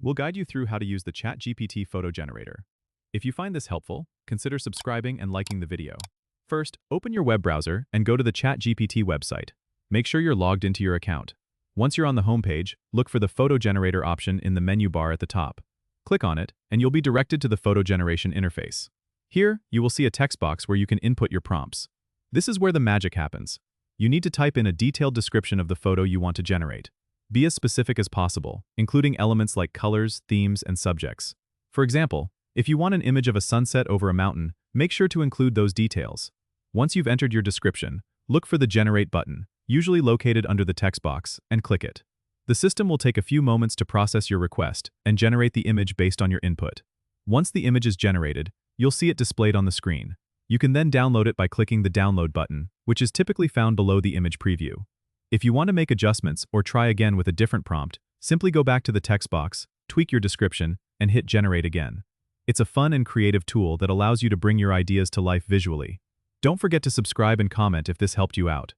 We'll guide you through how to use the ChatGPT photo generator. If you find this helpful, consider subscribing and liking the video. First, open your web browser and go to the ChatGPT website. Make sure you're logged into your account. Once you're on the homepage, look for the photo generator option in the menu bar at the top. Click on it, and you'll be directed to the photo generation interface. Here, you will see a text box where you can input your prompts. This is where the magic happens. You need to type in a detailed description of the photo you want to generate. Be as specific as possible, including elements like colors, themes, and subjects. For example, if you want an image of a sunset over a mountain, make sure to include those details. Once you've entered your description, look for the Generate button, usually located under the text box, and click it. The system will take a few moments to process your request and generate the image based on your input. Once the image is generated, you'll see it displayed on the screen. You can then download it by clicking the Download button, which is typically found below the image preview. If you want to make adjustments or try again with a different prompt, simply go back to the text box, tweak your description, and hit Generate again. It's a fun and creative tool that allows you to bring your ideas to life visually. Don't forget to subscribe and comment if this helped you out.